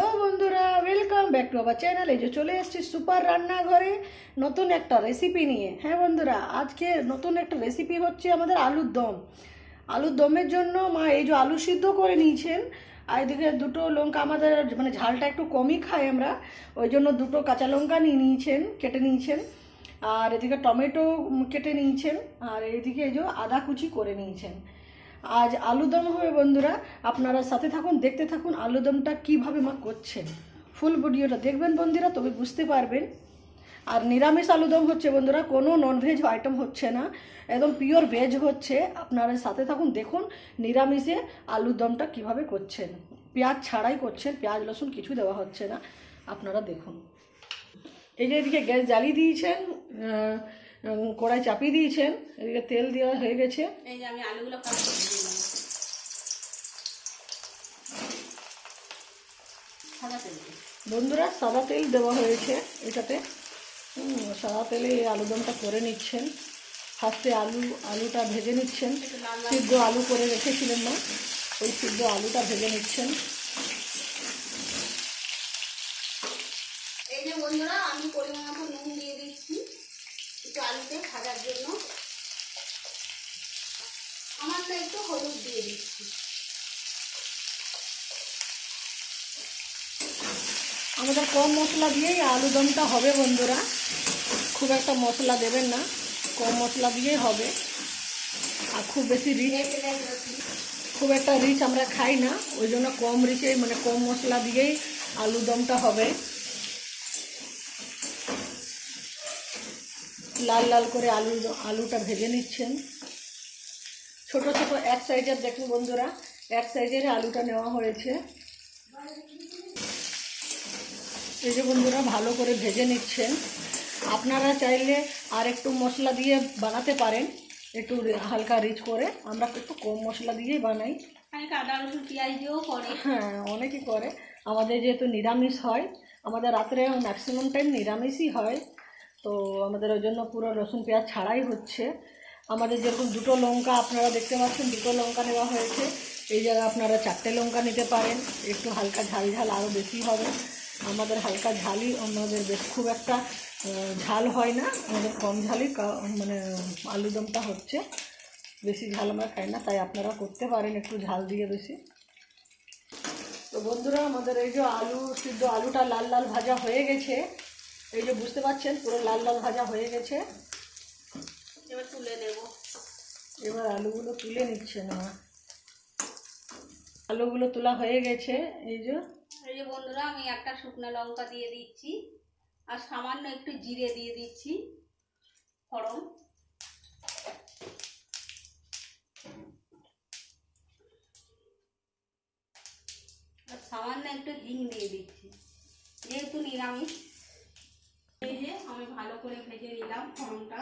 Hello বন্ধুরা, welcome back to our channel. এই যে চলে এসেছি সুপার রান্নাঘরে নতুন একটা রেসিপি নিয়ে। হ্যাঁ বন্ধুরা, আজকে নতুন একটা রেসিপি হচ্ছে আমাদের আলুর দম। আলুর দমের জন্য মা এই যে আলু সিদ্ধ করে নিয়েছেন, আর এদিকে দুটো লঙ্কা, আমাদের মানে ঝালটা একটু কমই খাই আমরা, ওই জন্য দুটো কাঁচা লঙ্কা নিয়েছেন, কেটে নিয়েছেন। আর এদিকে টমেটো কেটে নিয়েছেন, আর এইদিকে এই যে আদা কুচি করে নিয়েছেন। আজ আলুদম হবে বন্ধুরা, আপনারা সাথে থাকুন, দেখতে থাকুন আলুদমটা কিভাবে মা করছেন। ফুল ভিডিওটা দেখবেন বন্ধুরা, তবে বুঝতে পারবেন। আর নিরামিষ আলুদম হচ্ছে বন্ধুরা, কোনো ননভেজ আইটেম হচ্ছে না, একদম পিওর ভেজ হচ্ছে। আপনারা সাথে থাকুন, দেখুন নিরামিষে আলুদমটা কিভাবে করছেন, পেঁয়াজ ছাড়াই করছেন, পেঁয়াজ রসুন কিছু দেওয়া হচ্ছে না। আপনারা দেখুন। এই যে এদিকে গ্যাস জ্বালিয়ে দিয়েছেন, কড়াই চাপিয়ে দিয়েছেন, এদিকে তেল দেওয়া হয়ে গেছে। এই যে আমি আলুগুলো কাট করে দিলাম সাদা তেল বন্ধুরা, সাদা তেল দেওয়া হয়েছে এটাতে। সাদা তেলে এই আলুদমটা করে নিচ্ছেন। ফার্স্টে আলুটা ভেজে নিচ্ছেন, সিদ্ধ আলু করে রেখেছিলেন না, ওই সিদ্ধ আলুটা ভেজে নিচ্ছেন। এই যে বন্ধুরা, আমি পরিমাণ মতো নুন দিয়ে দিচ্ছি একটু আলুতে ভাজার জন্য। আমার তো একটু হলুদ দিয়ে দিচ্ছি। আমাদের কম মশলা দিয়েই আলুদমটা হবে বন্ধুরা, খুব একটা মশলা দেবেন না, কম মশলা দিয়েই হবে। আর খুব বেশি খুব একটা রিচ আমরা খাই না, ওই জন্য কম রিচে মানে কম মশলা দিয়েই আলুদমটা হবে। লাল লাল করে আলুটা ভেজে নিচ্ছেন। ছোট ছোট এক সাইজের, দেখুন বন্ধুরা, এক সাইজের আলুটা নেওয়া হয়েছে। এই যে বন্ধুরা, ভালো করে ভেজে নিচ্ছেন। আপনারা চাইলে আর একটু মশলা দিয়ে বানাতে পারেন, একটু হালকা রিচ করে। আমরা একটু কম মশলা দিয়েই বানাই। অনেকে আদা রসুন পেঁয়াজ দিয়েও করে। হ্যাঁ, অনেকেই করে। আমাদের যেহেতু নিরামিষ হয়, আমাদের রাত্রে ম্যাক্সিমাম টাইম নিরামিষই হয়, তো আমাদের ওই জন্য পুরো রসুন পেঁয়াজ ছাড়াই হচ্ছে। আমাদের যেরকম দুটো লঙ্কা আপনারা দেখতে পাচ্ছেন, দুটো লঙ্কা নেওয়া হয়েছে, এই জায়গায় আপনারা 4টে লঙ্কা নিতে পারেন, একটু হালকা ঝাল ঝাল আরও বেশি হবে। আমাদের হালকা ঝালই, আমাদের বেশ খুব একটা ঝাল হয় না, আমাদের কম ঝালই মানে আলুদমটা হচ্ছে। বেশি ঝাল আমরা খাই না, তাই আপনারা করতে পারেন একটু ঝাল দিয়ে বেশি। তো বন্ধুরা, আমাদের এই যে সিদ্ধ আলুটা লাল লাল ভাজা হয়ে গেছে, এই যে বুঝতে পাচ্ছেন পুরো লাল লাল ভাজা হয়ে গেছে। এবার তুলে নেব। এবার আলুগুলো তুলে নিচ্ছেন আমার। আলুগুলো তোলা হয়ে গেছে। এই যে বন্ধুরা, আমি একটা শুকনো লঙ্কা দিয়ে দিচ্ছি, আর সামান্য একটু জিরে দিয়ে দিচ্ছি ফোড়ন। আর সামান্য একটু হিং দিয়ে দিচ্ছি, যেহেতু নিরামিষ। এই যে আমি ভালো করে ভেজে নিলাম ফোড়নটা।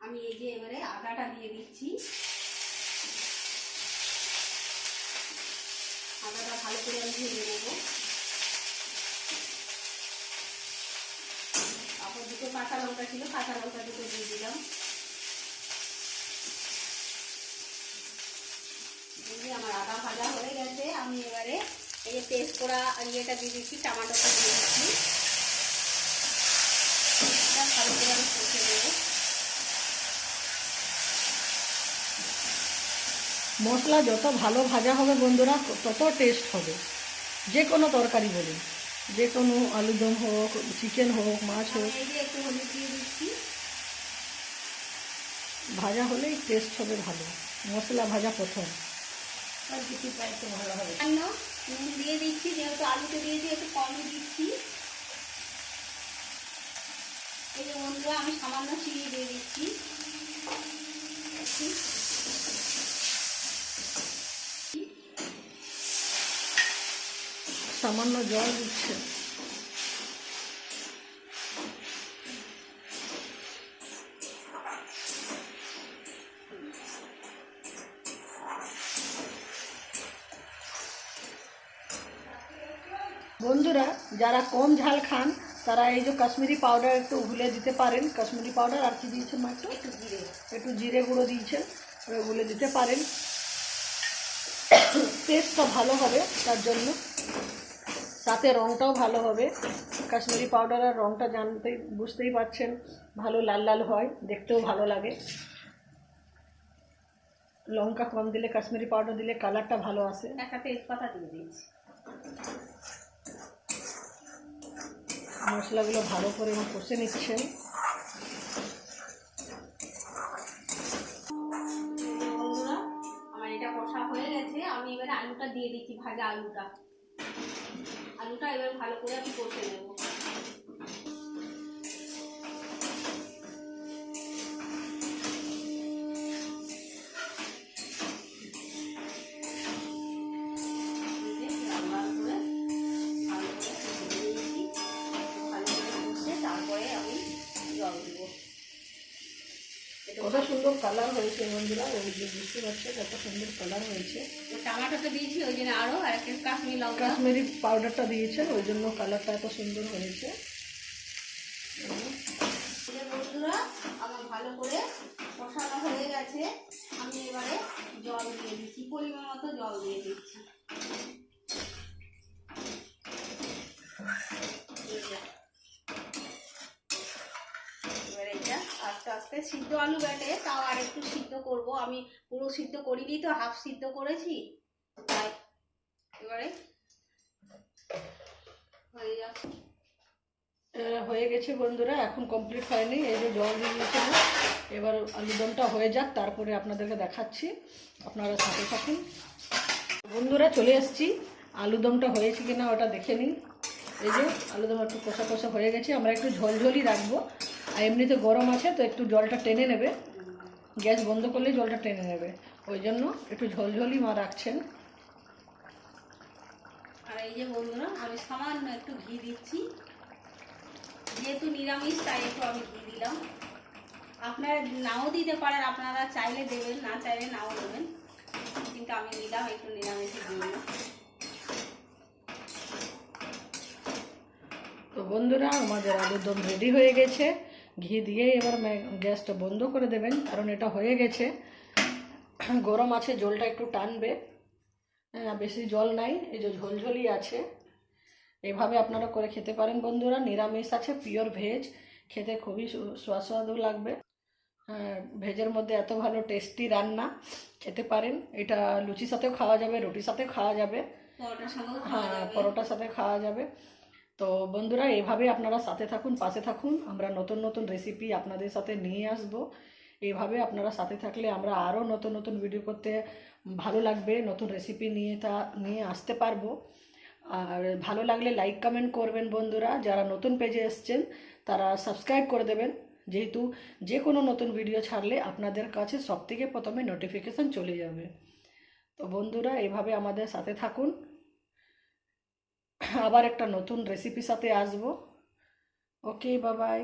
আমি এই যে এবারে আদাটা দিয়ে দিচ্ছি। আদাটা ভালো করে আমি ভেজে নেব। তারপর দুটো কাঁচা লঙ্কা ছিল, কাঁচা লঙ্কা দুটো দিয়ে দিলাম। আমার আদা ভাজা হয়ে গেছে। আমি এবারে এই যে পেস্ট করা ইয়েটা দিয়ে দিচ্ছি, টমেটোটা দিয়ে দিচ্ছি। ভালো করে আমি কষে নেব। মশলা যত ভালো ভাজা হবে বন্ধুরা, তত টেস্ট হবে। যে কোনো তরকারি বলুন, যে কোনো আলুদম হোক, চিকেন হোক, মাছ হোক, এই যে একটু হলুদ দিয়ে দিচ্ছি। ভাজা হলেই টেস্ট হবে ভালো। মশলা ভাজা প্রথম, আর কিছু একটু ভালো হবে। নুন দিয়ে দিচ্ছি, যেহেতু আলুতে দিয়েছি একটু কমই দিচ্ছি। এই যে বন্ধুরা, আমি সামান্য চিনি দিয়ে দিচ্ছি। সামান্য জল দিচ্ছে। বন্ধুরা, যারা কম ঝাল খান তারা এই যে কাশ্মীরি পাউডার একটু গুলে দিতে পারেন। কাশ্মীরি পাউডার আর কি দিয়েছেন মা? একটু জিরে গুঁড়ো দিয়েছেন, গুলে দিতে পারেন, টেস্টটা ভালো হবে তার জন্য। সাথে রঙটাও ভালো হবে। কাশ্মীরি পাউডারের রঙটা বুঝতেই পারছেন, ভালো লাল লাল হয়, দেখতেও ভালো লাগে। লঙ্কা কম দিলে, কাশ্মীরি পাউডার দিলে কালারটা ভালো আসে। একটা তেজপাতা দিয়ে দিচ্ছি। মশলাগুলো ভালো করে কষে নিচ্ছেন। বন্ধুরা, আমার এটা কষা হয়ে গেছে, আমি এবারে আলুটা দিয়ে দিচ্ছি, ভাজা আলুটা এবার ভালো করে আমি কষে নেব। কত সুন্দর কালার হয়েছে বন্ধুরা, ওই যে বুঝতে পারছেন কত সুন্দর কালার হয়েছে। টমেটোটা দিয়েছি ওই জন্য আরো, আর একটা কাশ্মীরি লঙ্কা, কাশ্মীরি পাউডারটা দিয়েছেন ওই জন্য কালারটা এত সুন্দর হয়েছে। বন্ধুরা, আমার ভালো করে কষানো হয়ে গেছে, আমি এবারে জল দিয়ে দিচ্ছি, পরিমাণ মতো জল দিয়ে দিচ্ছি। আস্তে আস্তে সিদ্ধ আলু ব্যাটে, তাও আর একটু সিদ্ধ করব, আমি পুরো সিদ্ধ করিনি তো, হাফ সিদ্ধ করেছি, তাই এবারে হয়ে যাচ্ছে। হয়ে গেছে বন্ধুরা, এখন কমপ্লিট হয়নি, এই যে জল দিয়ে দিয়েছিলাম। এবার আলুদমটা হয়ে যাক, তারপরে আপনাদেরকে দেখাচ্ছি, আপনারা সাথে থাকুন। বন্ধুরা চলে এসেছি, আলুদমটা হয়েছে কিনা ওটা দেখে নিন। এই যে আলুদম একটু কষা কষা হয়ে গেছে, আমরা একটু ঝোলঝোলই রাখবো, আর এমনিতে গরম আছে তো একটু জলটা টেনে নেবে, গ্যাস বন্ধ করলেই জলটা টেনে নেবে, ওই জন্য একটু ঝোলঝোলই মা রাখছেন। আর এই যে বন্ধুরা, আমি সামান্য একটু ঘি দিচ্ছি, যেহেতু নিরামিষ তাই একটু আমি ঘি দিলাম। আপনারা নাও দিতে পারেন, আপনারা চাইলে দেবেন, না চাইলে নাও দেবেন, কিন্তু আমি দিলাম একটু নিরামিষের জন্য। তো বন্ধুরা, আমাদের আলুর দম রেডি হয়ে গেছে, ঘি দিয়ে এবার গ্যাসটা বন্ধ করে দেবেন, কারণ এটা হয়ে গেছে, গরম আছে, জলটা একটু টানবে, বেশি জল নাই, এই যে ঝোলঝোলই আছে। এভাবে আপনারা করে খেতে পারেন বন্ধুরা, নিরামিষ আছে, পিওর ভেজ, খেতে খুবই সুস্বাদু লাগবে। ভেজের মধ্যে এত ভালো টেস্টি রান্না, খেতে পারেন। এটা লুচির সাথেও খাওয়া যাবে, রুটির সাথেও খাওয়া যাবে, পরোটার সাথে খাওয়া যাবে। তো বন্ধুরা, এভাবে আপনারা সাথে থাকুন, পাশে থাকুন, আমরা নতুন নতুন রেসিপি আপনাদের সাথে নিয়ে আসব। এইভাবে আপনারা সাথে থাকলে আমরা আরও নতুন নতুন ভিডিও করতে ভালো লাগবে, নতুন রেসিপি নিয়ে আসতে পারবো। আর ভালো লাগলে লাইক কমেন্ট করবেন বন্ধুরা, যারা নতুন পেজে এসছেন তারা সাবস্ক্রাইব করে দেবেন, যেহেতু যে কোনো নতুন ভিডিও ছাড়লে আপনাদের কাছে সবথেকে প্রথমে নোটিফিকেশান চলে যাবে। তো বন্ধুরা, এভাবে আমাদের সাথে থাকুন, আবার একটা নতুন রেসিপির সাথে আসবো। ওকে, বাই বাই।